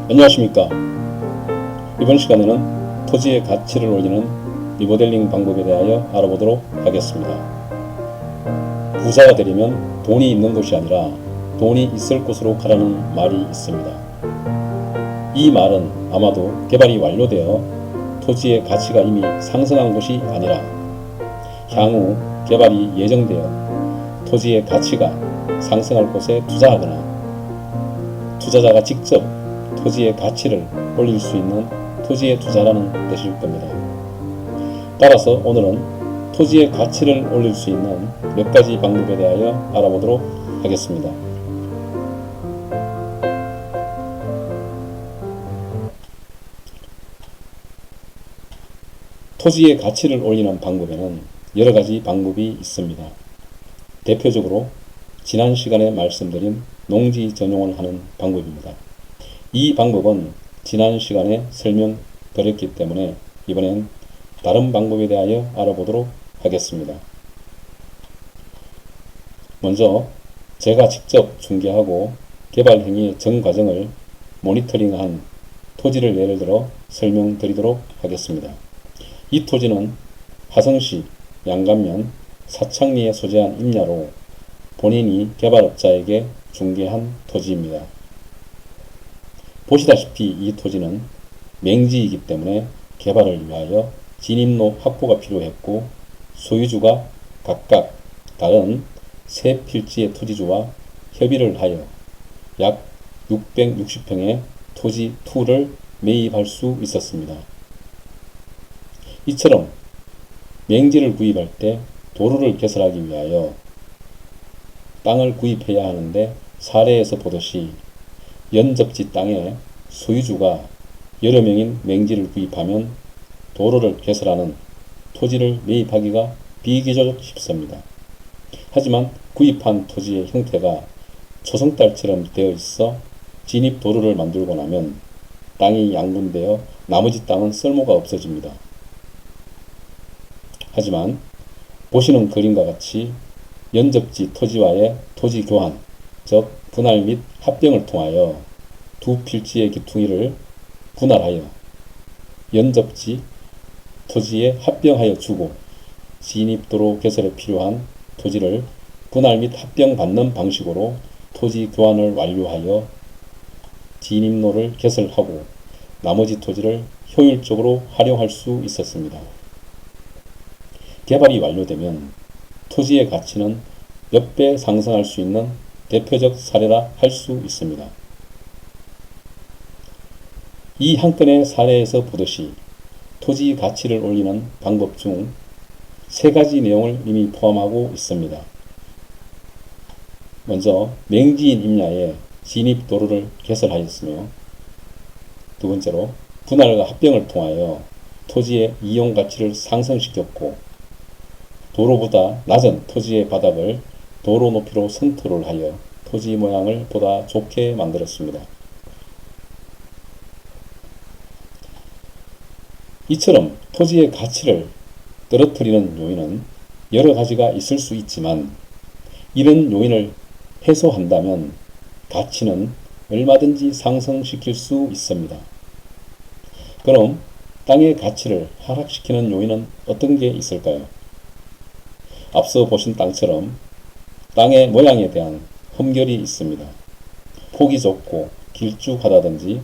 안녕하십니까. 이번 시간에는 토지의 가치를 올리는 리모델링 방법에 대하여 알아보도록 하겠습니다. 부자가 되려면 돈이 있는 곳이 아니라 돈이 있을 곳으로 가라는 말이 있습니다. 이 말은 아마도 개발이 완료되어 토지의 가치가 이미 상승한 곳이 아니라 향후 개발이 예정되어 토지의 가치가 상승할 곳에 투자하거나 투자자가 직접 토지의 가치를 올릴 수 있는 토지의 투자라는 뜻일 겁니다. 따라서 오늘은 토지의 가치를 올릴 수 있는 몇 가지 방법에 대하여 알아보도록 하겠습니다. 토지의 가치를 올리는 방법에는 여러 가지 방법이 있습니다. 대표적으로 지난 시간에 말씀드린 농지 전용을 하는 방법입니다. 이 방법은 지난 시간에 설명드렸기 때문에 이번엔 다른 방법에 대하여 알아보도록 하겠습니다. 먼저 제가 직접 중개하고 개발 행위의 전 과정을 모니터링한 토지를 예를 들어 설명드리도록 하겠습니다. 이 토지는 화성시 양감면 사창리에 소재한 임야로 본인이 개발업자에게 중개한 토지입니다. 보시다시피 이 토지는 맹지이기 때문에 개발을 위하여 진입로 확보가 필요했고 소유주가 각각 다른 세 필지의 토지주와 협의를 하여 약 660평의 토지 2를 매입할 수 있었습니다. 이처럼 맹지를 구입할 때 도로를 개설하기 위하여 땅을 구입해야 하는데 사례에서 보듯이 연접지 땅에 소유주가 여러 명인 맹지를 구입하면 도로를 개설하는 토지를 매입하기가 비교적 쉽습니다. 하지만 구입한 토지의 형태가 초성달처럼 되어 있어 진입 도로를 만들고 나면 땅이 양분되어 나머지 땅은 쓸모가 없어집니다. 하지만 보시는 그림과 같이 연접지 토지와의 토지 교환, 즉 분할 및 합병을 통하여 두 필지의 기퉁이를 분할하여 연접지 토지에 합병하여 주고 진입도로 개설에 필요한 토지를 분할 및 합병받는 방식으로 토지 교환을 완료하여 진입로를 개설하고 나머지 토지를 효율적으로 활용할 수 있었습니다. 개발이 완료되면 토지의 가치는 몇 배 상승할 수 있는 대표적 사례라 할 수 있습니다. 이 한 건의 사례에서 보듯이 토지 가치를 올리는 방법 중 세 가지 내용을 이미 포함하고 있습니다. 먼저 맹지인 임야에 진입도로를 개설하였으며 두 번째로 분할과 합병을 통하여 토지의 이용 가치를 상승시켰고 도로보다 낮은 토지의 바닥을 도로 높이로 선투를 하여 토지 모양을 보다 좋게 만들었습니다. 이처럼 토지의 가치를 떨어뜨리는 요인은 여러 가지가 있을 수 있지만 이런 요인을 해소한다면 가치는 얼마든지 상승시킬 수 있습니다. 그럼 땅의 가치를 하락시키는 요인은 어떤 게 있을까요? 앞서 보신 땅처럼 땅의 모양에 대한 흠결이 있습니다. 폭이 좁고 길쭉하다든지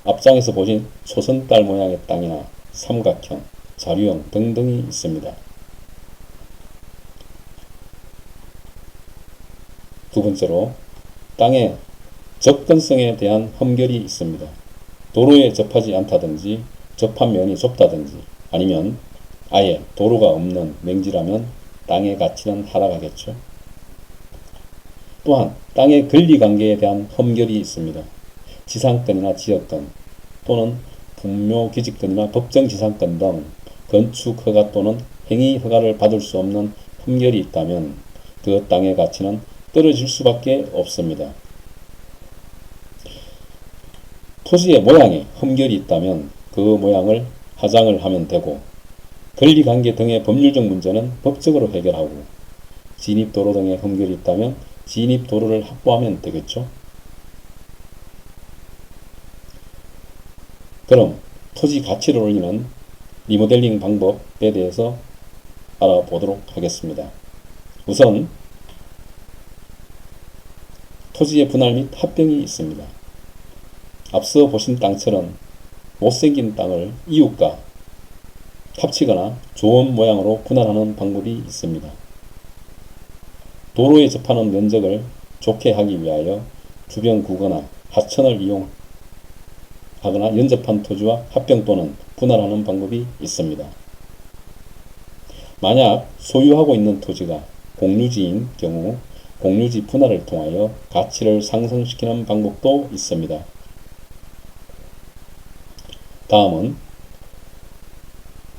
앞장에서 보신 초선달 모양의 땅이나 삼각형, 자류형 등등이 있습니다. 두 번째로 땅의 접근성에 대한 흠결이 있습니다. 도로에 접하지 않다든지 접한 면이 좁다든지 아니면 아예 도로가 없는 맹지라면 땅의 가치는 하락하겠죠. 또한 땅의 권리관계에 대한 흠결이 있습니다. 지상권이나 지역권 또는 분묘기지권이나 법정지상권 등 건축허가 또는 행위허가를 받을 수 없는 흠결이 있다면 그 땅의 가치는 떨어질 수밖에 없습니다. 토지의 모양에 흠결이 있다면 그 모양을 하장을 하면 되고 권리관계 등의 법률적 문제는 법적으로 해결하고 진입도로 등의 흠결이 있다면 진입도로를 확보하면 되겠죠. 그럼 토지 가치를 올리는 리모델링 방법에 대해서 알아보도록 하겠습니다. 우선 토지의 분할 및 합병이 있습니다. 앞서 보신 땅처럼 못생긴 땅을 이웃과 합치거나 좋은 모양으로 분할하는 방법이 있습니다. 도로에 접하는 면적을 좋게 하기 위하여 주변 구거나 하천을 이용하거나 연접한 토지와 합병 또는 분할하는 방법이 있습니다. 만약 소유하고 있는 토지가 공유지인 경우 공유지 분할을 통하여 가치를 상승시키는 방법도 있습니다. 다음은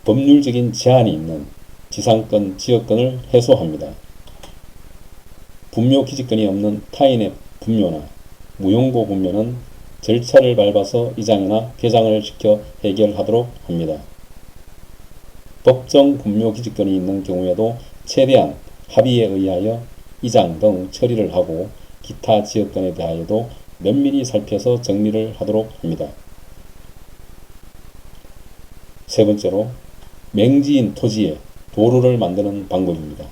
법률적인 제한이 있는 지상권, 지역권을 해소합니다. 분묘 기지권이 없는 타인의 분묘나 무용고 분묘는 절차를 밟아서 이장이나 개장을 시켜 해결하도록 합니다. 법정 분묘 기지권이 있는 경우에도 최대한 합의에 의하여 이장 등 처리를 하고 기타 지역권에 대하여도 면밀히 살펴서 정리를 하도록 합니다. 세 번째로 맹지인 토지에 도로를 만드는 방법입니다.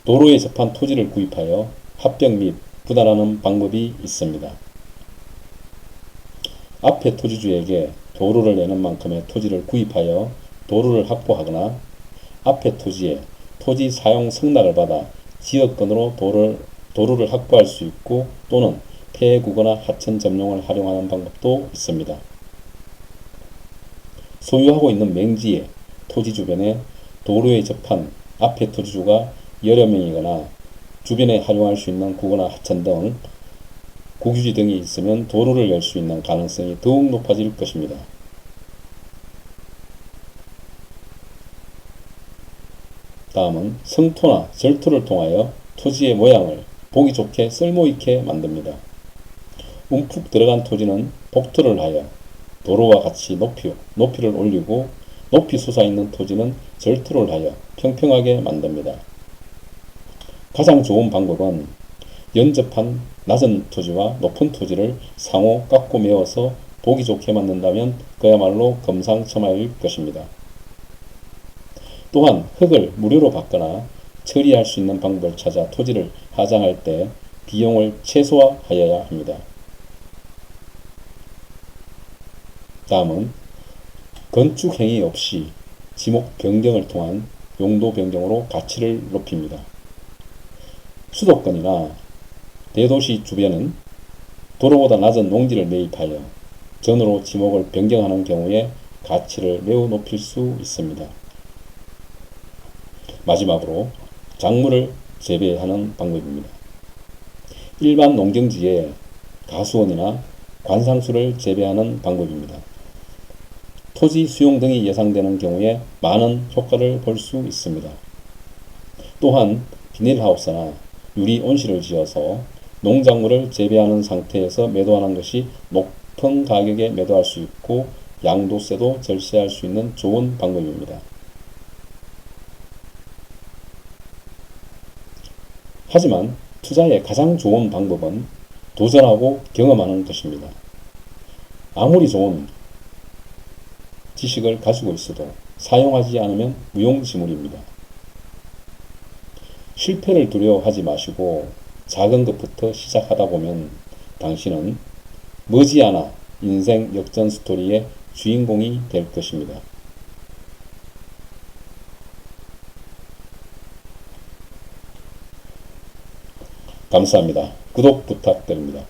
도로에 접한 토지를 구입하여 합병 및 분할하는 방법이 있습니다. 앞에 토지주에게 도로를 내는 만큼의 토지를 구입하여 도로를 확보하거나 앞에 토지에 토지 사용 승낙을 받아 지역권으로 도로를 확보할 수 있고 또는 폐구거나 하천 점용을 활용하는 방법도 있습니다. 소유하고 있는 맹지의 토지 주변에 도로에 접한 앞에 토지주가 여러 명이거나 주변에 활용할 수 있는 구거나 하천 등 국유지 등이 있으면 도로를 열 수 있는 가능성이 더욱 높아질 것입니다. 다음은 성토나 절토를 통하여 토지의 모양을 보기 좋게 쓸모있게 만듭니다. 움푹 들어간 토지는 복토를 하여 도로와 같이 높이를 올리고 높이 솟아있는 토지는 절토를 하여 평평하게 만듭니다. 가장 좋은 방법은 연접한 낮은 토지와 높은 토지를 상호 깎고 메워서 보기 좋게 만든다면 그야말로 금상첨화일 것입니다. 또한 흙을 무료로 받거나 처리할 수 있는 방법을 찾아 토지를 하장할 때 비용을 최소화하여야 합니다. 다음은 건축 행위 없이 지목 변경을 통한 용도 변경으로 가치를 높입니다. 수도권이나 대도시 주변은 도로보다 낮은 농지를 매입하여 전으로 지목을 변경하는 경우에 가치를 매우 높일 수 있습니다. 마지막으로 작물을 재배하는 방법입니다. 일반 농경지에 가수원이나 관상수를 재배하는 방법입니다. 토지 수용 등이 예상되는 경우에 많은 효과를 볼 수 있습니다. 또한 비닐하우스나 유리 온실을 지어서 농작물을 재배하는 상태에서 매도하는 것이 높은 가격에 매도할 수 있고 양도세도 절세할 수 있는 좋은 방법입니다. 하지만 투자의 가장 좋은 방법은 도전하고 경험하는 것입니다. 아무리 좋은 지식을 가지고 있어도 사용하지 않으면 무용지물입니다. 실패를 두려워하지 마시고 작은 것부터 시작하다 보면 당신은 머지않아 인생 역전 스토리의 주인공이 될 것입니다. 감사합니다. 구독 부탁드립니다.